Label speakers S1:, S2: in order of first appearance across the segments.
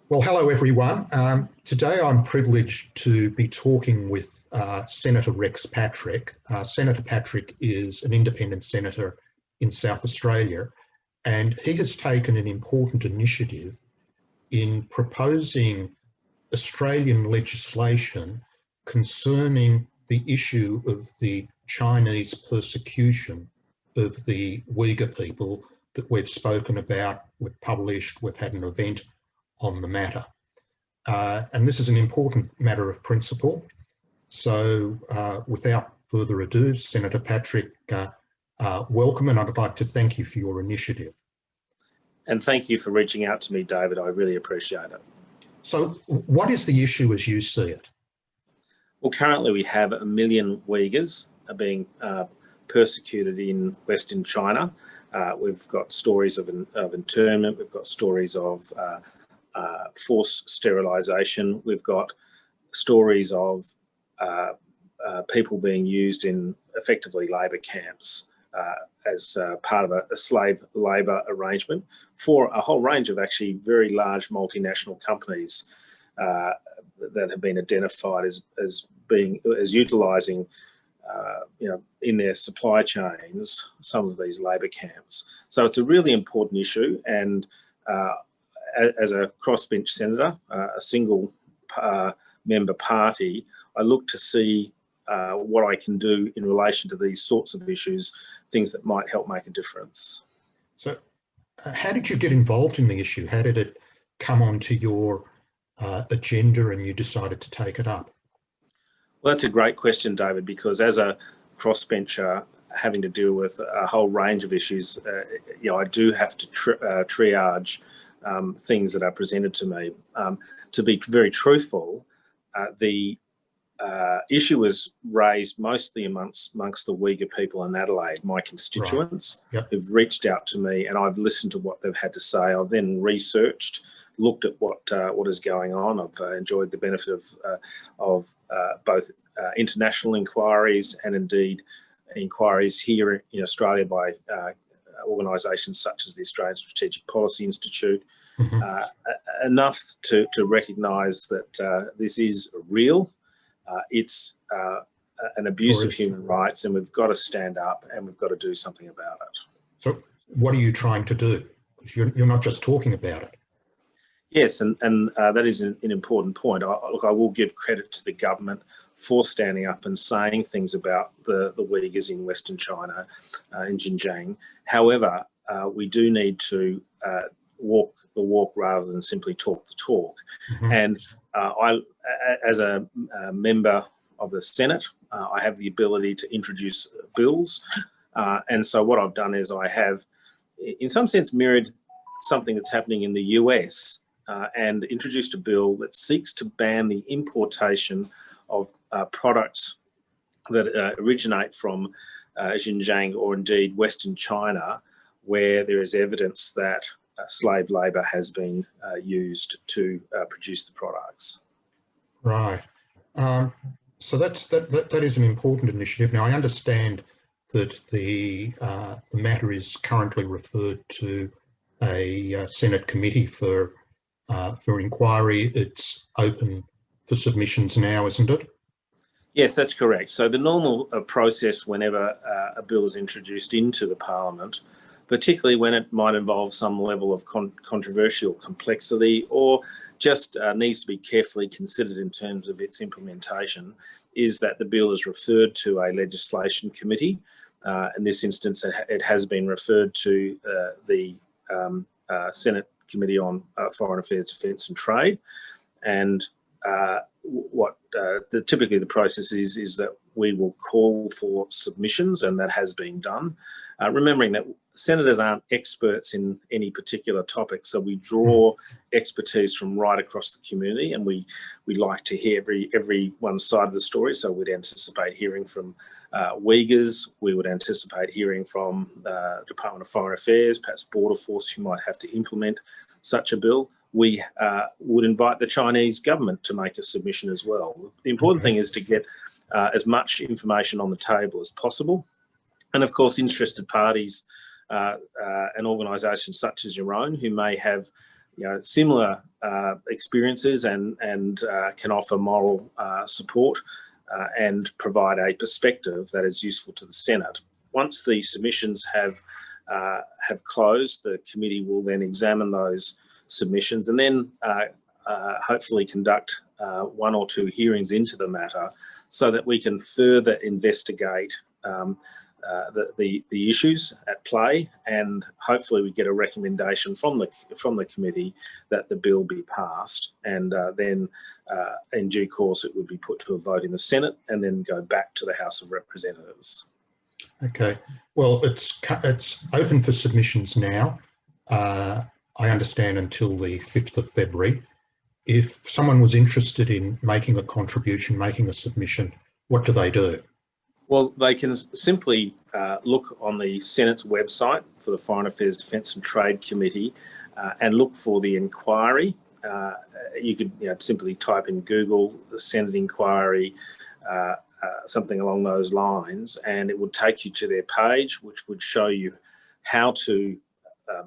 S1: Well, hello everyone. Today I'm privileged to be talking with Senator Rex Patrick. Senator Patrick is an independent senator in South Australia, and he has taken an important initiative in proposing Australian legislation concerning the issue of the Chinese persecution of the Uyghur people that we've spoken about, we've published, we've had an event on the matter. And this is an important matter of principle. So without further ado, Senator Patrick, welcome, and I'd like to thank you for your initiative.
S2: And thank you for reaching out to me, David. I really appreciate it.
S1: So what is the issue as you see it?
S2: Well, currently we have 1 million Uyghurs being persecuted in Western China. We've got stories of internment, we've got stories of forced sterilisation, we've got stories of people being used in effectively labour camps as part of a slave labour arrangement for a whole range of actually very large multinational companies that have been identified as utilising in their supply chains some of these labour camps. So it's a really important issue, and as a crossbench senator, a single member party, I look to see what I can do in relation to these sorts of issues, things that might help make a difference.
S1: So how did you get involved in the issue? How did it come onto your agenda and you decided to take it up?
S2: Well, that's a great question, David, because as a crossbencher having to deal with a whole range of issues, I do have to triage things that are presented to me. To be very truthful, the issue was raised mostly amongst the Uyghur people in Adelaide, my constituents,
S1: right. Yep.
S2: who've reached out to me, and I've listened to what they've had to say. I've then researched, looked at what is going on. I've enjoyed the benefit of both international inquiries and indeed inquiries here in Australia by organisations such as the Australian Strategic Policy Institute, enough to recognise that this is real. It's an abuse of human rights, and we've got to stand up and we've got to do something about it.
S1: So what are you trying to do? Because you're not just talking about it.
S2: Yes, and that is an important point. Look, I will give credit to the government for standing up and saying things about the Uyghurs in Western China, in Xianjiang. However, we do need to walk the walk rather than simply talk the talk. And I, as a member of the Senate, I have the ability to introduce bills. And so what I've done is I have, in some sense, mirrored something that's happening in the US and introduced a bill that seeks to ban the importation of products that originate from Xianjiang or indeed Western China, where there is evidence that slave labour has been used to produce the products.
S1: Right. So that is an important initiative. Now, I understand that the matter is currently referred to a Senate committee for inquiry. It's open for submissions now, isn't it?
S2: Yes, that's correct. So the normal process whenever a bill is introduced into the Parliament, particularly when it might involve some level of controversial complexity or just needs to be carefully considered in terms of its implementation, is that the bill is referred to a legislation committee. In this instance, it has been referred to the Senate Committee on Foreign Affairs, Defence and Trade. And typically the process is that we will call for submissions, and that has been done. Remembering that senators aren't experts in any particular topic, so we draw expertise from right across the community, and we like to hear every one side of the story. So we'd anticipate hearing from Uyghurs, we would anticipate hearing from the Department of Foreign Affairs, perhaps Border Force, who might have to implement such a bill. We would invite the Chinese government to make a submission as well. The important thing is to get as much information on the table as possible. And of course, interested parties and organisations such as your own, who may have similar experiences and can offer moral support and provide a perspective that is useful to the Senate. Once the submissions have closed, the committee will then examine those submissions and then hopefully conduct 1 or 2 hearings into the matter so that we can further investigate the issues at play, and hopefully we get a recommendation from the committee that the bill be passed, and then in due course it would be put to a vote in the Senate and then go back to the House of Representatives.
S1: Okay, well, it's open for submissions now. I understand until the 5th of February. If someone was interested in making a contribution, making a submission, what do they do?
S2: Well, they can simply look on the Senate's website for the Foreign Affairs, Defence and Trade Committee and look for the inquiry. You could simply type in Google the Senate inquiry, something along those lines, and it would take you to their page, which would show you how to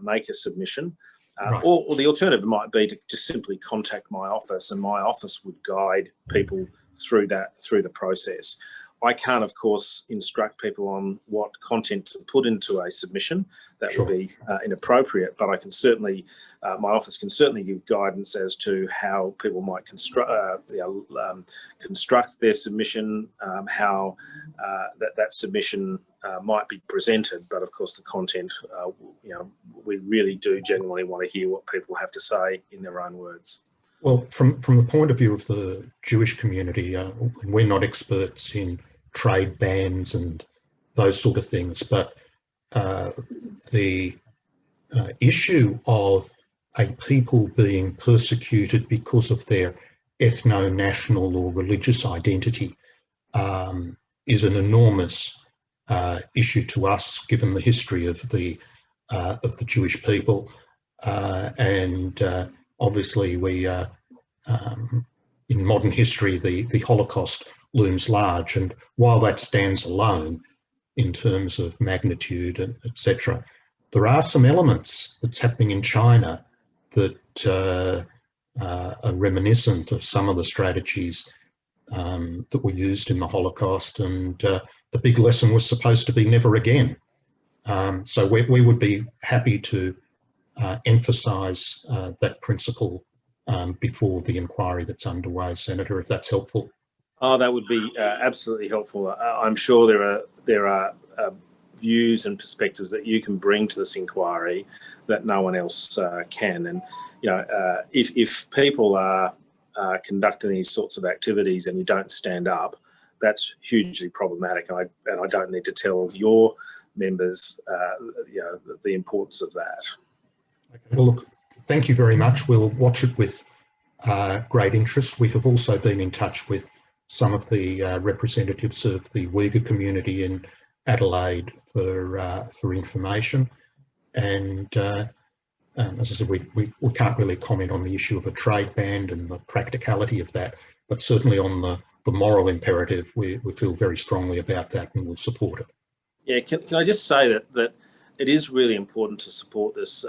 S2: make a submission. Right. Or the alternative might be to just simply contact my office, and my office would guide people through the process. I can't, of course, instruct people on what content to put into a submission. That would be inappropriate, but I can certainly, my office can certainly give guidance as to how people might construct their submission, how that submission might be presented. But of course, the content, we really do genuinely want to hear what people have to say in their own words.
S1: Well, from the point of view of the Jewish community, we're not experts in trade bans and those sort of things, but the issue of a people being persecuted because of their ethno-national or religious identity is an enormous issue to us, given the history of the Jewish people, and obviously we in modern history the Holocaust looms large, and while that stands alone in terms of magnitude, etc., there are some elements that's happening in China that are reminiscent of some of the strategies that were used in the Holocaust, and the big lesson was supposed to be never again. So we would be happy to emphasise that principle before the inquiry that's underway, Senator, if that's helpful.
S2: Oh, that would be absolutely helpful. I'm sure there are views and perspectives that you can bring to this inquiry that no one else can. And if people are conducting these sorts of activities and you don't stand up, that's hugely problematic. And I don't need to tell your members, the importance of that.
S1: Okay. Well, look, thank you very much. We'll watch it with great interest. We have also been in touch with some of the representatives of the Uyghur community in Adelaide for information, and as I said, we can't really comment on the issue of a trade ban and the practicality of that, but certainly on the moral imperative, we feel very strongly about that and will support it.
S2: Yeah, can I just say that it is really important to support this.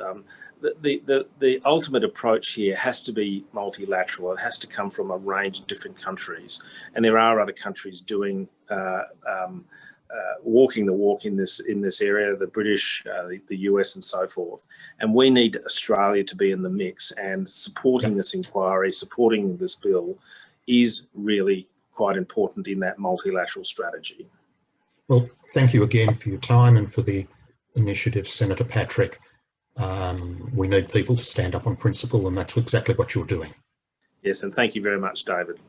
S2: The ultimate approach here has to be multilateral. It has to come from a range of different countries, and there are other countries doing walking the walk in this area. The British, the US, and so forth. And we need Australia to be in the mix, and supporting this inquiry, supporting this bill, is really quite important in that multilateral strategy.
S1: Well, thank you again for your time and for the initiative, Senator Patrick. We need people to stand up on principle, and that's exactly what you're doing.
S2: Yes, and thank you very much, David.